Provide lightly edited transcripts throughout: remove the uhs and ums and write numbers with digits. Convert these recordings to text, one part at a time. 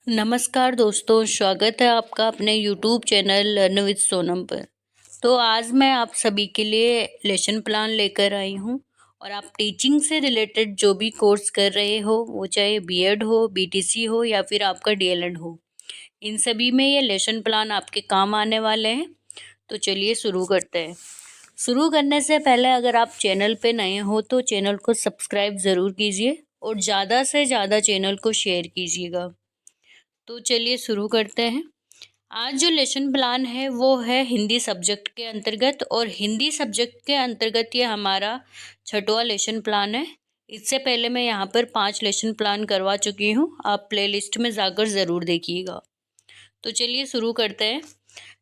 नमस्कार दोस्तों, स्वागत है आपका अपने YouTube channel learn with Sonam पर। तो आज मैं आप सभी के लिए लेसन प्लान लेकर आई हूँ। और आप टीचिंग से रिलेटेड जो भी कोर्स कर रहे हो, वो चाहे बीएड हो, बीटीसी हो या फिर आपका डीएलएड हो, इन सभी में ये लेसन प्लान आपके काम आने वाले हैं। तो चलिए शुरू करते हैं। शुरू करने से पहले अगर आप चैनल पे नए हो तो चैनल को सब्सक्राइब ज़रूर कीजिए और ज़्यादा से ज़्यादा चैनल को शेयर कीजिएगा। तो चलिए शुरू करते हैं। आज जो लेसन प्लान है वो है हिंदी सब्जेक्ट के अंतर्गत, और हिंदी सब्जेक्ट के अंतर्गत ये हमारा छठवां लेसन प्लान है। इससे पहले मैं यहाँ पर 5 लेसन प्लान करवा चुकी हूँ, आप प्लेलिस्ट में जाकर ज़रूर देखिएगा। तो चलिए शुरू करते हैं।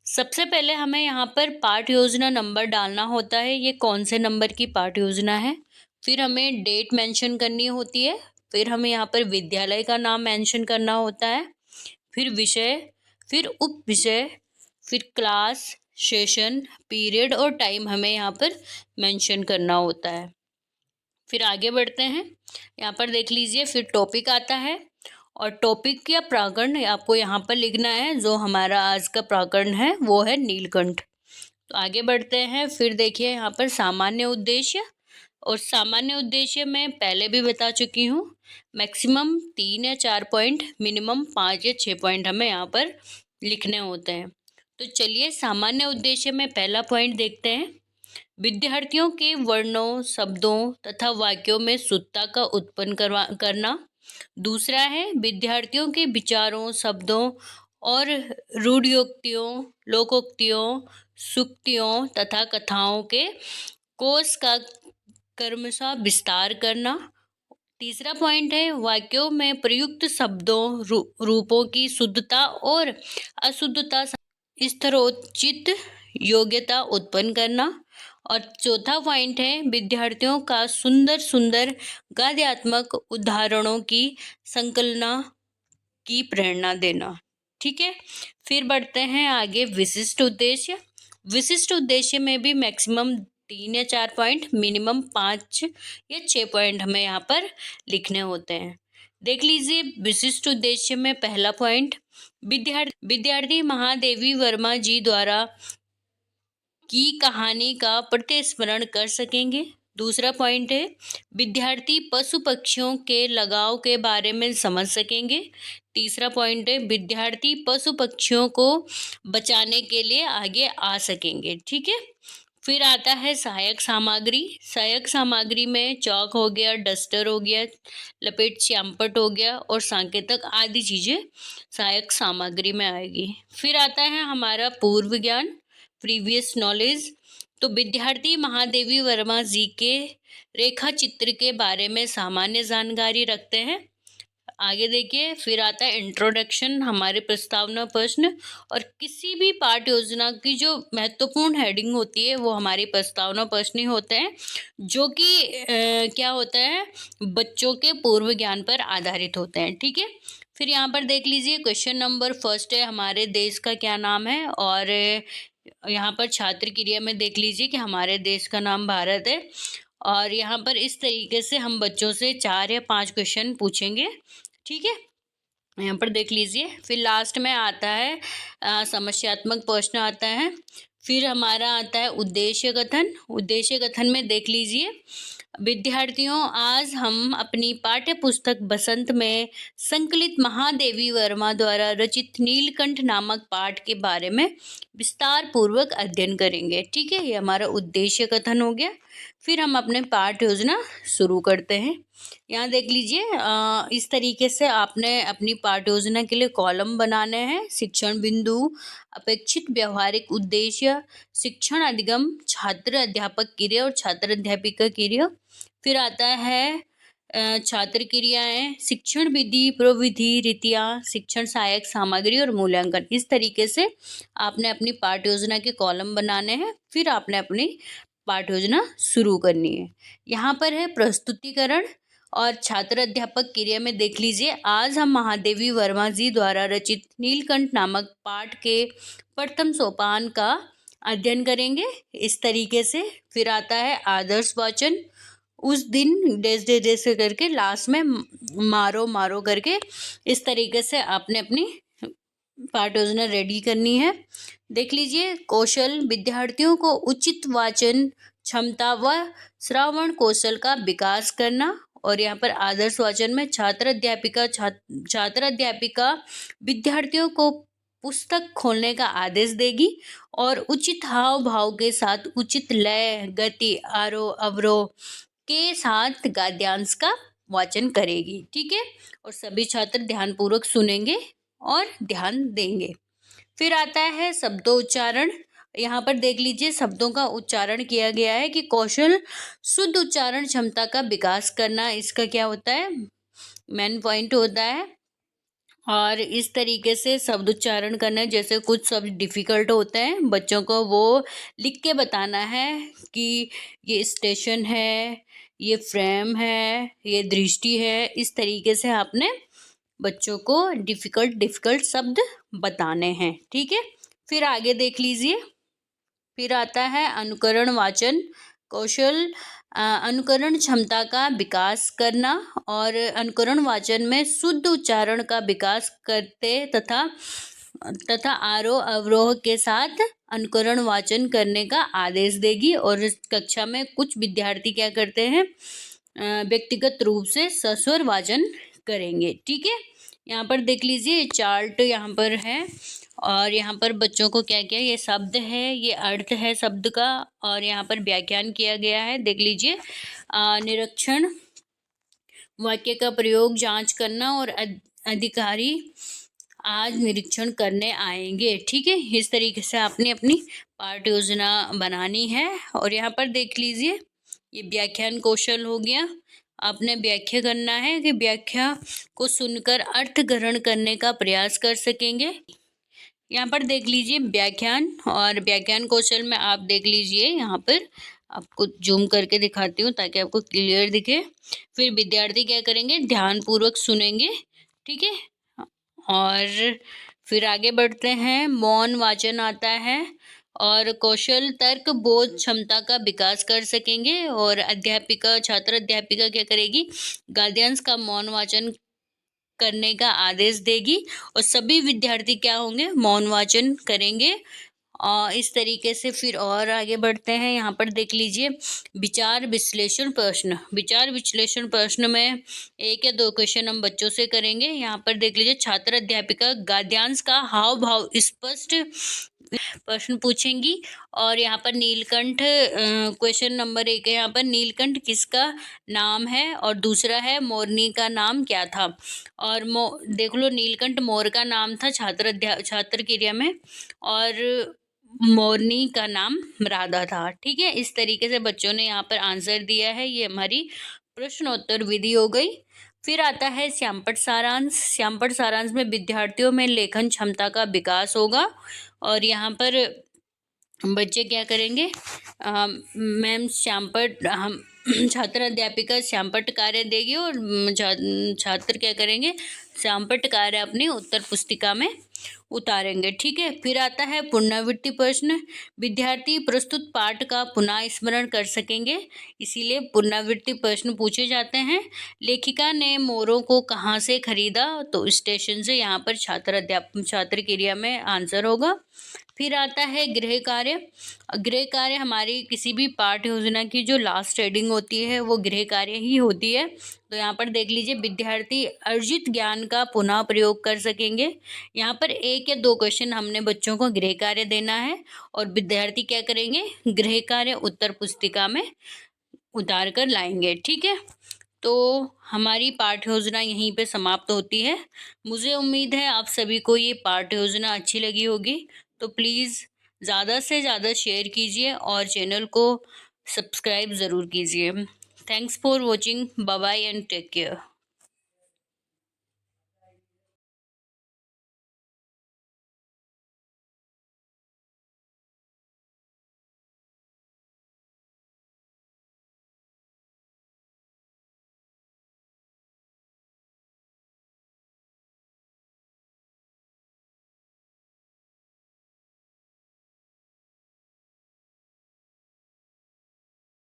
सबसे पहले हमें यहाँ पर पाठ योजना नंबर डालना होता है, ये कौन से नंबर की पाठ योजना है। फिर हमें डेट मेंशन करनी होती है। फिर हमें यहाँ पर विद्यालय का नाम मेंशन करना होता है। फिर विषय, फिर उप विषय, फिर क्लास, सेशन, पीरियड और टाइम हमें यहाँ पर मेंशन करना होता है। फिर आगे बढ़ते हैं। यहाँ पर देख लीजिए, फिर टॉपिक आता है और टॉपिक या प्राकरण आपको यहाँ पर लिखना है। जो हमारा आज का प्राकरण है वो है नीलकंठ। तो आगे बढ़ते हैं। फिर देखिए यहाँ पर सामान्य उद्देश्य, और सामान्य उद्देश्य मैं पहले भी बता चुकी हूँ। मैक्सिमम 3 या 4 पॉइंट, मिनिमम 5 या 6 पॉइंट हमें यहाँ पर लिखने होते हैं। तो चलिए सामान्य उद्देश्य में पहला पॉइंट देखते हैं। विद्यार्थियों के वर्णों, शब्दों तथा वाक्यों में शुद्धता का उत्पन्न करना। दूसरा है विद्यार्थियों के विचारों, शब्दों और रूढ़ियोक्तियों, लोकोक्तियों, सूक्तियों तथा कथाओं के कोश का क्रमशः विस्तार करना। तीसरा पॉइंट है वाक्यों में प्रयुक्त शब्दों, रूपों की शुद्धता और अशुद्धता स्तरोचित योग्यता उत्पन्न करना। और चौथा पॉइंट है विद्यार्थियों का सुंदर सुंदर गद्यात्मक उदाहरणों की संकलना की प्रेरणा देना। ठीक है। फिर बढ़ते हैं आगे। विशिष्ट उद्देश्य। विशिष्ट उद्देश्य में भी मैक्सिमम 3 या 4 पॉइंट, मिनिमम 5 या 6 पॉइंट हमें यहाँ पर लिखने होते हैं। देख लीजिए विशिष्ट उद्देश्य में पहला पॉइंट, विद्यार्थी महादेवी वर्मा जी द्वारा की कहानी का प्रतिस्मरण कर सकेंगे। दूसरा पॉइंट है विद्यार्थी पशु पक्षियों के लगाव के बारे में समझ सकेंगे। तीसरा पॉइंट है विद्यार्थी पशु पक्षियों को बचाने के लिए आगे आ सकेंगे। ठीक है। फिर आता है सहायक सामग्री। सहायक सामग्री में चौक हो गया, डस्टर हो गया, लपेट श्यामपट हो गया और सांकेतक आदि चीज़ें सहायक सामग्री में आएगी। फिर आता है हमारा पूर्व ज्ञान, प्रीवियस नॉलेज। तो विद्यार्थी महादेवी वर्मा जी के रेखा चित्र के बारे में सामान्य जानकारी रखते हैं। आगे देखिए। फिर आता है इंट्रोडक्शन, हमारे प्रस्तावना प्रश्न। और किसी भी पाठ योजना की जो महत्वपूर्ण हेडिंग होती है वो हमारी प्रस्तावना प्रश्न ही होते हैं, जो कि क्या होता है, बच्चों के पूर्व ज्ञान पर आधारित होते हैं। ठीक है। फिर यहाँ पर देख लीजिए क्वेश्चन नंबर फर्स्ट है हमारे देश का क्या नाम है। और यहाँ पर छात्र क्रिया में देख लीजिए कि हमारे देश का नाम भारत है। और यहाँ पर इस तरीके से हम बच्चों से 4 या 5 क्वेश्चन पूछेंगे। ठीक है। यहाँ पर देख लीजिए। फिर लास्ट में आता है समस्यात्मक प्रश्न आता है। फिर हमारा आता है उद्देश्य कथन। उद्देश्य कथन में देख लीजिए, विद्यार्थियों आज हम अपनी पाठ्य पुस्तक बसंत में संकलित महादेवी वर्मा द्वारा रचित नीलकंठ नामक पाठ के बारे में विस्तार पूर्वक अध्ययन करेंगे। ठीक है, ये हमारा उद्देश्य कथन हो गया। फिर हम अपने पाठ योजना शुरू करते हैं। यहाँ देख लीजिए, इस तरीके से आपने अपनी पाठ योजना के लिए कॉलम बनाने हैं। शिक्षण बिंदु, अपेक्षित व्यवहारिक उद्देश्य, शिक्षण अधिगम, छात्र अध्यापक क्रिया और छात्र अध्यापिका क्रिया। फिर आता है छात्र क्रियाएं, शिक्षण विधि, प्रविधि, रीतियाँ, शिक्षण सहायक सामग्री और मूल्यांकन। इस तरीके से आपने अपनी पाठ योजना के कॉलम बनाने हैं। फिर आपने अपनी पाठ योजना शुरू करनी है। यहाँ पर है प्रस्तुतिकरण और छात्र अध्यापक क्रिया में देख लीजिए, आज हम महादेवी वर्मा जी द्वारा रचित नीलकंठ नामक पाठ के प्रथम सोपान का अध्ययन करेंगे। इस तरीके से। फिर आता है आदर्श वाचन उस दिन डेस करके लास्ट में मारो मारो करके इस तरीके से आपने अपनी पाठ योजना रेडी करनी है। देख लीजिए, कौशल विद्यार्थियों को उचित वाचन क्षमता व श्रवण कौशल का विकास करना। और यहाँ पर आदर्श वाचन में छात्र अध्यापिका विद्यार्थियों को पुस्तक खोलने का आदेश देगी और उचित हाव भाव के साथ उचित लय गति आरोह अवरोह के साथ गद्यांश का वाचन करेगी। ठीक है, और सभी छात्र ध्यानपूर्वक सुनेंगे और ध्यान देंगे। फिर आता है शब्दोच्चारण। यहाँ पर देख लीजिए, शब्दों का उच्चारण किया गया है कि कौशल शुद्ध उच्चारण क्षमता का विकास करना, इसका क्या होता है, मेन पॉइंट होता है। और इस तरीके से शब्द उच्चारण करना, जैसे कुछ शब्द डिफिकल्ट होते हैं बच्चों को वो लिख के बताना है कि ये स्टेशन है, ये फ्रेम है, ये दृष्टि है। इस तरीके से आपने बच्चों को डिफिकल्ट शब्द बताने हैं। ठीक है, फिर आगे देख लीजिए। फिर आता है अनुकरण वाचन कौशल, अनुकरण क्षमता का विकास करना। और अनुकरण वाचन में शुद्ध उच्चारण का विकास करते तथा आरोह अवरोह के साथ अनुकरण वाचन करने का आदेश देगी। और इस कक्षा में कुछ विद्यार्थी क्या करते हैं, व्यक्तिगत रूप से सस्वर वाचन करेंगे। ठीक है, यहाँ पर देख लीजिए, चार्ट यहाँ पर है और यहाँ पर बच्चों को क्या क्या, ये शब्द है, ये अर्थ है शब्द का, और यहाँ पर व्याख्यान किया गया है। देख लीजिए, निरीक्षण, वाक्य का प्रयोग, जांच करना, और अधिकारी आज निरीक्षण करने आएंगे। ठीक है, इस तरीके से आपने अपनी पाठ योजना बनानी है। और यहाँ पर देख लीजिए, ये व्याख्यान कौशल हो गया। आपने व्याख्या करना है कि व्याख्या को सुनकर अर्थ ग्रहण करने का प्रयास कर सकेंगे। यहाँ पर देख लीजिए व्याख्यान, और व्याख्यान कौशल में आप देख लीजिए, यहाँ पर आपको जूम करके दिखाती हूँ ताकि आपको क्लियर दिखे। फिर विद्यार्थी क्या करेंगे, ध्यानपूर्वक सुनेंगे। ठीक है, और फिर आगे बढ़ते हैं। मौन वाचन आता है और कौशल तर्क बोध क्षमता का विकास कर सकेंगे। और छात्र अध्यापिका क्या करेगी, गद्यांश का मौन वाचन करने का आदेश देगी और सभी विद्यार्थी क्या होंगे, मौन वाचन करेंगे। और इस तरीके से फिर और आगे बढ़ते हैं। यहाँ पर देख लीजिए, विचार विश्लेषण प्रश्न। विचार विश्लेषण प्रश्न में 1 या 2 क्वेश्चन हम बच्चों से करेंगे। यहाँ पर देख लीजिए, छात्र अध्यापिका गद्यांश का हाव भाव स्पष्ट प्रश्न पूछेंगी। और यहाँ पर नीलकंठ, क्वेश्चन नंबर 1 है, यहाँ पर नीलकंठ किसका नाम है, और दूसरा है मोरनी का नाम क्या था। और देख लो, नीलकंठ मोर का नाम था छात्र क्रिया में, और मोरनी का नाम राधा था। ठीक है, इस तरीके से बच्चों ने यहाँ पर आंसर दिया है। ये हमारी प्रश्नोत्तर विधि हो गई। फिर आता है श्यामपट्ट सारांश। श्यामपट्ट सारांश में विद्यार्थियों में लेखन क्षमता का विकास होगा। और यहाँ पर बच्चे क्या करेंगे, मैम श्यामपट्ट, हम छात्र अध्यापिका श्यामपट्ट कार्य देगी और छात्र क्या करेंगे, श्यामपट्ट कार्य अपनी उत्तर पुस्तिका में उतारेंगे। ठीक है, फिर आता है पुनरावृत्ति प्रश्न। विद्यार्थी प्रस्तुत पाठ का पुनः स्मरण कर सकेंगे, इसीलिए पुनरावृत्ति प्रश्न पूछे जाते हैं। लेखिका ने मोरों को कहाँ से खरीदा, तो स्टेशन से। यहाँ पर छात्र क्रिया में आंसर होगा। फिर आता है गृह कार्य। गृह कार्य हमारी किसी भी पाठ योजना की जो लास्ट हेडिंग होती है वो गृह कार्य ही होती है। तो यहाँ पर देख लीजिए, विद्यार्थी अर्जित ज्ञान का पुनः प्रयोग कर सकेंगे। यहाँ पर 1 या 2 क्वेश्चन हमने बच्चों को गृह कार्य देना है और विद्यार्थी क्या करेंगे, गृह कार्य उत्तर पुस्तिका में उतार कर लाएंगे। ठीक है, तो हमारी पाठ योजना यहीं पे समाप्त होती है। मुझे उम्मीद है आप सभी को ये पाठ योजना अच्छी लगी होगी। तो प्लीज़ ज़्यादा से ज़्यादा शेयर कीजिए और चैनल को सब्सक्राइब ज़रूर कीजिए। Thanks for watching, bye bye and take care.